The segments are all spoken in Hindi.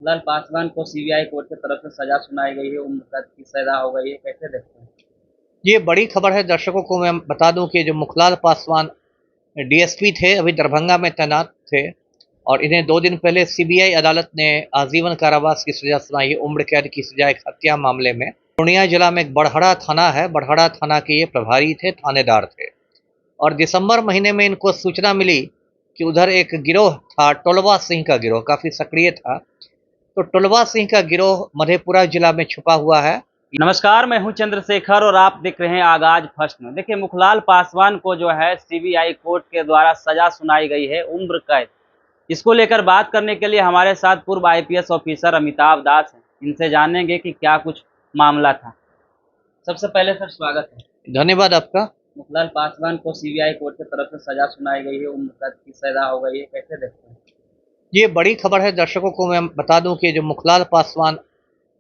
लाल पासवान को सीबीआई कोर्ट की तरफ से सजा सुनाई गई है, उम्र कैद की सजा हो गई है, कैसे देखते हैं? ये बड़ी खबर है। दर्शकों को मैं बता दूं कि जो मुखलाल पासवान डीएसपी थे, अभी दरभंगा में तैनात थे और इन्हें 2 दिन पहले सीबीआई अदालत ने आजीवन कारावास की सजा सुनाई है, उम्र कैद की सजा एक हत्या मामले में। पूर्णिया जिला में एक बड़हड़ा थाना है, बड़हड़ा थाना के ये प्रभारी थे, थानेदार थे। और दिसंबर महीने में इनको सूचना मिली कि उधर एक गिरोह था, टोलवा सिंह का गिरोह, काफी सक्रिय था। तो टोलवा सिंह का गिरोह मधेपुरा जिला में छुपा हुआ है। नमस्कार, मैं हूं चंद्रशेखर और आप देख रहे हैं आगाज फर्स्ट में। देखिए, मुखलाल पासवान को जो है सीबीआई कोर्ट के द्वारा सजा सुनाई गई है, उम्र कैद। इसको लेकर बात करने के लिए हमारे साथ पूर्व आईपीएस ऑफिसर अमिताभ दास हैं। इनसे जानेंगे कि क्या कुछ मामला था। सबसे पहले सर, स्वागत है। धन्यवाद आपका। मुखलाल पासवान को सीबीआई कोर्ट की तरफ से सजा सुनाई गई है, उम्र कैद की सजा हो गई है, कैसे देखते हैं? ये बड़ी खबर है। दर्शकों को मैं बता दूं कि जो मुखलाल पासवान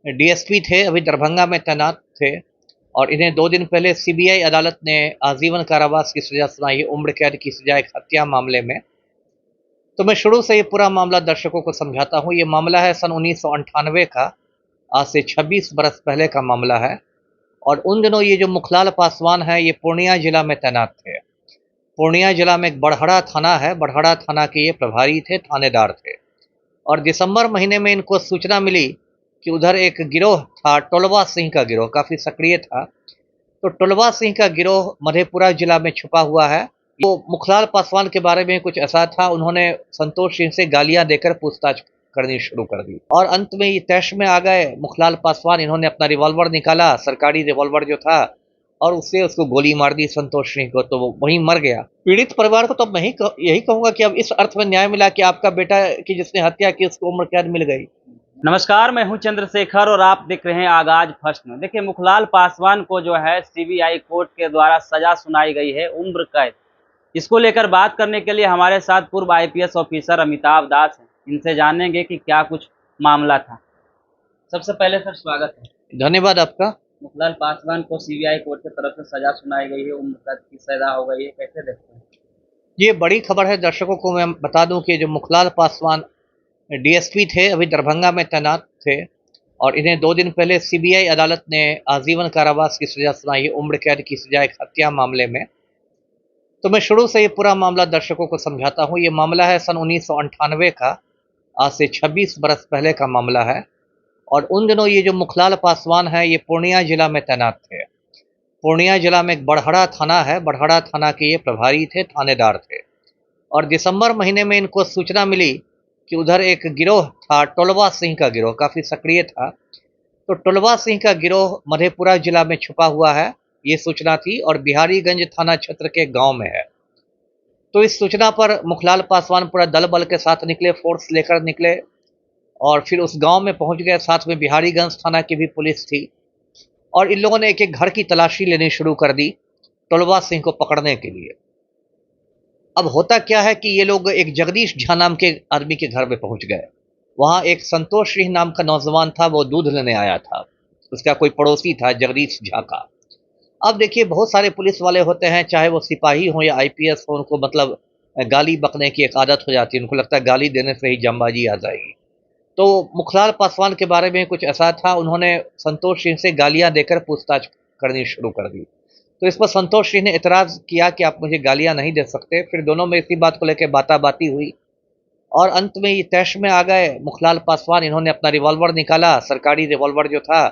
डीएसपी थे, अभी दरभंगा में तैनात थे और इन्हें 2 दिन पहले सीबीआई अदालत ने आजीवन कारावास की सजा सुनाई है, उम्र कैद की सजा एक हत्या मामले में। तो मैं शुरू से ये पूरा मामला दर्शकों को समझाता हूँ। ये मामला है सन 1998 का, आज से 26 बरस पहले का मामला है। और उन दिनों ये जो मुखलाल पासवान है, ये पूर्णिया जिला में तैनात थे। पूर्णिया जिला में एक बड़हड़ा थाना है, बड़हड़ा थाना के ये प्रभारी थे, थानेदार थे। और दिसंबर महीने में इनको सूचना मिली कि उधर एक गिरोह था, टोलवा सिंह का गिरोह, काफ़ी सक्रिय था। तो टोलवा सिंह का गिरोह मधेपुरा जिला में छुपा हुआ है। तो मुखलाल पासवान के बारे में कुछ ऐसा था, उन्होंने संतोष सिंह से गालियां देकर पूछताछ करनी शुरू कर दी और अंत में ये तैश में आ गए मुखलाल पासवान। इन्होंने अपना रिवॉल्वर निकाला, सरकारी रिवॉल्वर जो था, और उससे उसको गोली मार दी संतोष सिंह को, तो वो वहीं मर गया। पीड़ित परिवार को तो मैं यही कहूंगा कि अब इस अर्थ में न्याय मिला कि आपका बेटा की जिसने हत्या की उसको उम्र कैद मिल गई। नमस्कार, मैं हूं चंद्रशेखर और आप देख रहे हैं आगाज फर्स्ट में। देखिए, मुखलाल पासवान को जो है सीबीआई कोर्ट के द्वारा सजा सुनाई गई है, उम्र कैद। इसको लेकर बात करने के लिए हमारे साथ पूर्व आईपीएस ऑफिसर अमिताभ दास हैं। इनसे जानेंगे कि क्या कुछ मामला था। सबसे पहले सर, स्वागत है। धन्यवाद आपका। मुखलाल पासवान को सीबीआई कोर्ट की तरफ से सजा सुनाई गई है, उम्र कैद की सजा हो गई है, कैसे देखते हैं? ये बड़ी खबर है। दर्शकों को मैं बता दूं कि जो मुखलाल पासवान डीएसपी थे, अभी दरभंगा में तैनात थे और इन्हें 2 दिन पहले सीबीआई अदालत ने आजीवन कारावास की सजा सुनाई है, उम्र कैद की सजा एक हत्या मामले में। तो मैं शुरू से ये पूरा मामला दर्शकों को समझाता हूँ। ये मामला है सन 1998 का, आज से 26 बरस पहले का मामला है। और उन दिनों ये जो मुखलाल पासवान है, ये पूर्णिया जिला में तैनात थे। पूर्णिया जिला में एक बड़हड़ा थाना है, बड़हड़ा थाना के ये प्रभारी थे, थानेदार थे। और दिसंबर महीने में इनको सूचना मिली कि उधर एक गिरोह था, टोलवा सिंह का गिरोह, काफ़ी सक्रिय था। तो टोलवा सिंह का गिरोह मधेपुरा जिला में छुपा हुआ है, ये सूचना थी, और बिहारीगंज थाना क्षेत्र के गांव में है। तो इस सूचना पर मुखलाल पासवान पूरा दल बल के साथ निकले, फोर्स लेकर निकले और फिर उस गांव में पहुंच गए। साथ में बिहारीगंज थाना की भी पुलिस थी और इन लोगों ने एक एक घर की तलाशी लेनी शुरू कर दी टोलवा सिंह को पकड़ने के लिए। अब होता क्या है कि ये लोग एक जगदीश झा नाम के आदमी के घर में पहुंच गए। वहां एक संतोष सिंह नाम का नौजवान था, वो दूध लेने आया था। उसका कोई पड़ोसी था, जगदीश झा का। अब देखिए, बहुत सारे पुलिस वाले होते हैं, चाहे वो सिपाही हो या आईपीएस हो, उनको मतलब गाली बकने की एक आदत हो जाती है। उनको लगता है गाली देने से ही जमबाजी आ जाएगी। तो मुखलाल पासवान के बारे में कुछ ऐसा था, उन्होंने संतोष सिंह से गालियां देकर पूछताछ करनी शुरू कर दी। तो इस पर संतोष सिंह ने इतराज़ किया कि आप मुझे गालियां नहीं दे सकते। फिर दोनों में इसी बात को लेकर बाताबाती हुई और अंत में ये तैश में आ गए मुखलाल पासवान। इन्होंने अपना रिवॉल्वर निकाला, सरकारी रिवॉल्वर जो था,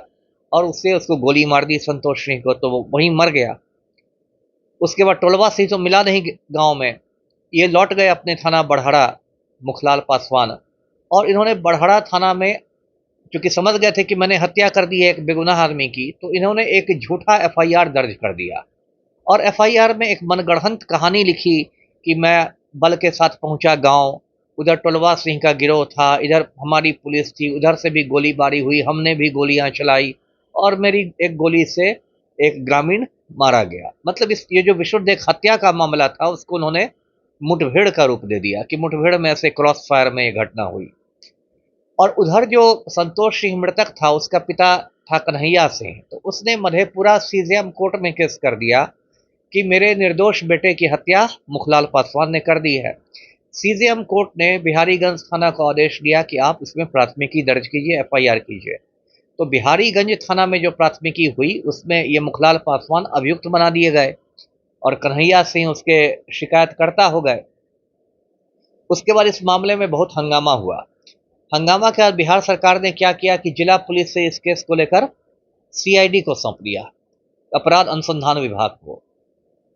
और उससे उसको गोली मार दी संतोष सिंह को, तो वो वहीं मर गया। उसके बाद टोलवा सिंह तो मिला नहीं गांव में, ये लौट गए अपने थाना बड़हड़ा, मुखलाल पासवान। और इन्होंने बड़हड़ा थाना में, चूंकि समझ गए थे कि मैंने हत्या कर दी है एक बेगुनाह आदमी की, तो इन्होंने एक झूठा एफआईआर दर्ज कर दिया और एफआईआर में एक मनगढ़ंत कहानी लिखी कि मैं बल के साथ पहुंचा गांव, उधर टोलवा सिंह का गिरोह था, इधर हमारी पुलिस थी, उधर से भी गोलीबारी हुई, हमने भी गोलियां चलाई और मेरी एक गोली से एक ग्रामीण मारा गया। मतलब इस ये जो विशुद्ध एक हत्या का मामला था, उसको उन्होंने मुठभेड़ का रूप दे दिया कि मुठभेड़ में ऐसे क्रॉस फायर में ये घटना हुई। और उधर जो संतोष सिंह मृतक था, उसका पिता था कन्हैया सिंह, तो उसने मधेपुरा सीजेएम कोर्ट में केस कर दिया कि मेरे निर्दोष बेटे की हत्या मुखलाल पासवान ने कर दी है। सीजेएम कोर्ट ने बिहारीगंज थाना को आदेश दिया कि आप इसमें प्राथमिकी दर्ज कीजिए, एफआईआर कीजिए। तो बिहारीगंज थाना में जो प्राथमिकी हुई उसमें ये मुखलाल पासवान अभियुक्त बना दिए गए और कन्हैया सिंह उसके शिकायतकर्ता हो गए। उसके बाद इस मामले में बहुत हंगामा हुआ। हंगामा के बाद बिहार सरकार ने क्या किया कि जिला पुलिस से इस केस को लेकर सीआईडी को सौंप दिया, अपराध अनुसंधान विभाग को।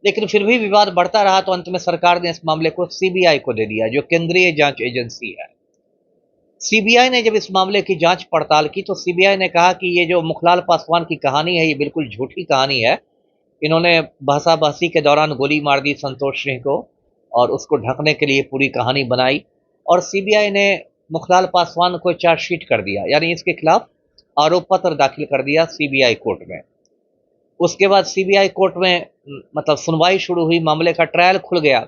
लेकिन फिर भी विवाद बढ़ता रहा तो अंत में सरकार ने इस मामले को सीबीआई को दे दिया, जो केंद्रीय जांच एजेंसी है। सीबीआई ने जब इस मामले की जांच पड़ताल की तो सीबीआई ने कहा कि ये जो मुखलाल पासवान की कहानी है ये बिल्कुल झूठी कहानी है। इन्होंने बहसा बहसी के दौरान गोली मार दी संतोष सिंह को और उसको ढकने के लिए पूरी कहानी बनाई, और सीबीआई ने मुखलाल पासवान को चार्जशीट कर दिया, यानी इसके खिलाफ आरोप पत्र दाखिल कर दिया सीबीआई कोर्ट में। उसके बाद सीबीआई कोर्ट में मतलब सुनवाई शुरू हुई, मामले का ट्रायल खुल गया।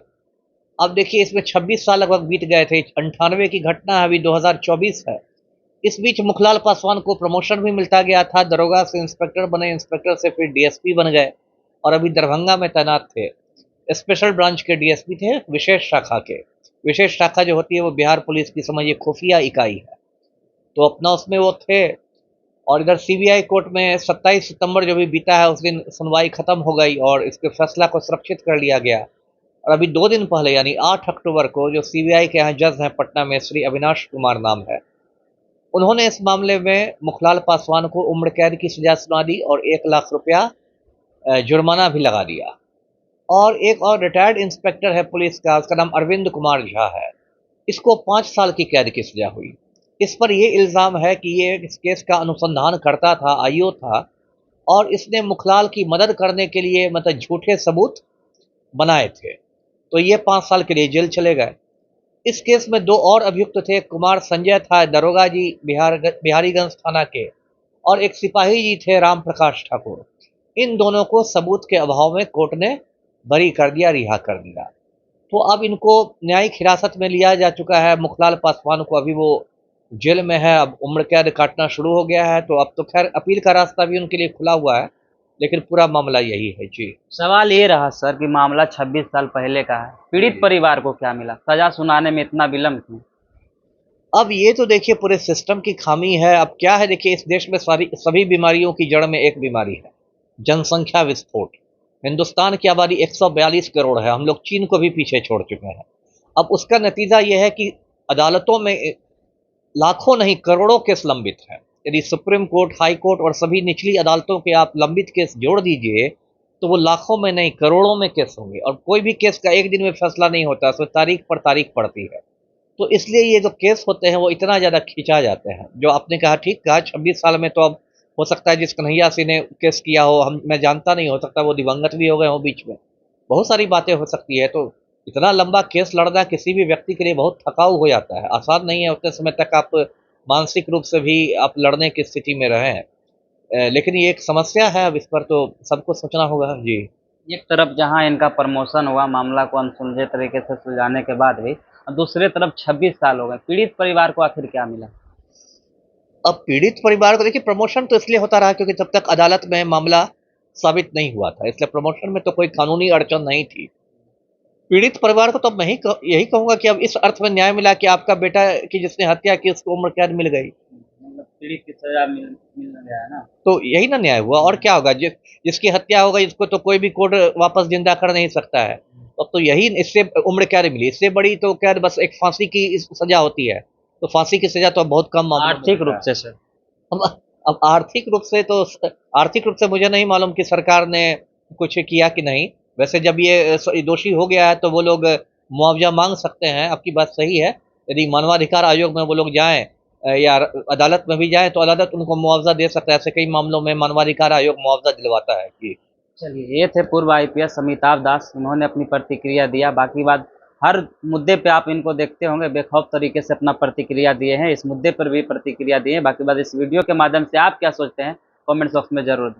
अब देखिए इसमें 26 साल लगभग बीत गए थे, 98 की घटना है, अभी 2024 है। इस बीच मुखलाल पासवान को प्रमोशन भी मिलता गया था, दरोगा से इंस्पेक्टर बने, इंस्पेक्टर से फिर डीएसपी बन गए और अभी दरभंगा में तैनात थे। स्पेशल ब्रांच के डीएसपी थे, विशेष शाखा के। विशेष शाखा जो होती है वो बिहार पुलिस की समझिए खुफिया इकाई है, तो अपना उसमें वो थे। और इधर सीबीआई कोर्ट में 27 सितंबर जो भी बीता है उस दिन सुनवाई खत्म हो गई और इसके फैसला को सुरक्षित कर लिया गया। और अभी 2 दिन पहले यानी 8 अक्टूबर को जो सीबीआई के यहाँ जज हैं पटना में, श्री अविनाश कुमार नाम है, उन्होंने इस मामले में मुखलाल पासवान को उम्र कैद की सजा सुना दी और 1 लाख रुपया जुर्माना भी लगा दिया। और एक और रिटायर्ड इंस्पेक्टर है पुलिस का, उसका नाम अरविंद कुमार झा है, इसको 5 साल की कैद की सजा हुई। इस पर यह इल्ज़ाम है कि ये इस केस का अनुसंधान करता था, आईओ था, और इसने मुखलाल की मदद करने के लिए मतलब झूठे सबूत बनाए थे, तो ये 5 साल के लिए जेल चले गए। इस केस में 2 और अभियुक्त थे, कुमार संजय था, दरोगा जी बिहारीगंज थाना के, और एक सिपाही जी थे, राम प्रकाश ठाकुर। इन दोनों को सबूत के अभाव में कोर्ट ने बरी कर दिया, रिहा कर दिया। तो अब इनको न्यायिक हिरासत में लिया जा चुका है। मुखलाल पासवान को अभी वो जेल में है, अब उम्र कैद काटना शुरू हो गया है, तो अब तो खैर अपील का रास्ता भी उनके लिए खुला हुआ है, लेकिन पूरा मामला यही है जी। सवाल ये रहा सर कि मामला 26 साल पहले का है, पीड़ित परिवार को क्या मिला, सजा सुनाने में इतना विलंब क्यों? अब ये तो देखिए पूरे सिस्टम की खामी है। अब क्या है, देखिए इस देश में सभी बीमारियों की जड़ में एक बीमारी है, जनसंख्या विस्फोट। हिंदुस्तान की आबादी 142 करोड़ है, हम लोग चीन को भी पीछे छोड़ चुके हैं। अब उसका नतीजा यह है कि अदालतों में लाखों नहीं करोड़ों केस लंबित हैं। यदि सुप्रीम कोर्ट, हाई कोर्ट और सभी निचली अदालतों के आप लंबित केस जोड़ दीजिए तो वो लाखों में नहीं करोड़ों में केस होंगे, और कोई भी केस का एक दिन में फैसला नहीं होता, उसमें तारीख पर तारीख पड़ती है। तो इसलिए ये जो केस होते हैं वो इतना ज़्यादा खींचा जाते हैं। जो आपने कहा ठीक कहा, 26 साल में तो अब हो सकता है जिस कन्हैया सिंह ने केस किया हो, मैं जानता नहीं, हो सकता है वो दिवंगत भी हो गए हो बीच में, बहुत सारी बातें हो सकती है। तो इतना लंबा केस लड़ना किसी भी व्यक्ति के लिए बहुत थकाऊ हो जाता है, आसान नहीं है। उतने समय तक आप मानसिक रूप से भी आप लड़ने की स्थिति में रहें। लेकिन ये एक समस्या है, अब इस पर तो सबको सोचना होगा जी। एक तरफ जहां इनका प्रमोशन हुआ मामला को अनसुलझे तरीके से सुलझाने के बाद भी, और दूसरे तरफ 26 साल हो गए, पीड़ित परिवार को आखिर क्या मिला? अब पीड़ित परिवार को देखिए प्रमोशन तो इसलिए होता रहा क्योंकि तब तक अदालत में मामला साबित नहीं हुआ था, इसलिए प्रमोशन में तो कोई कानूनी अड़चन नहीं थी। पीड़ित परिवार को तो मैं यही कहूंगा कि अब इस अर्थ में न्याय मिला कि आपका बेटा की जिसने हत्या की उसको उम्र कैद मिल गई, मतलब पीड़ित की सजा मिलने गया है ना। तो यही ना न्याय हुआ। और क्या होगा, जिसकी हत्या हो गई उसको तो कोई भी कोर्ट वापस जिंदा कर नहीं सकता है। अब तो यही, इससे उम्र कैद मिली, इससे बड़ी तो कैद बस एक फांसी की सजा होती है, तो फांसी की सजा तो अब बहुत कम मामलों में आर्थिक होता रूप है। से सर, अब आर्थिक रूप से मुझे नहीं मालूम कि सरकार ने कुछ किया कि नहीं। वैसे जब ये दोषी हो गया है तो वो लोग मुआवजा मांग सकते हैं, आपकी बात सही है। यदि मानवाधिकार आयोग में वो लोग जाएं या अदालत में भी जाएं तो अदालत उनको मुआवजा दे सकता है। ऐसे कई मामलों में मानवाधिकार आयोग मुआवजा दिलवाता है कि। चलिए ये थे पूर्व आईपीएस अमिताभ दास, इन्होंने अपनी प्रतिक्रिया दिया। बाकी बात हर मुद्दे पे आप इनको देखते होंगे बेखौफ तरीके से अपना प्रतिक्रिया दिए हैं, इस मुद्दे पर भी प्रतिक्रिया दिए हैं। बाकी बात इस वीडियो के माध्यम से आप क्या सोचते हैं कमेंट बॉक्स में जरूर दें।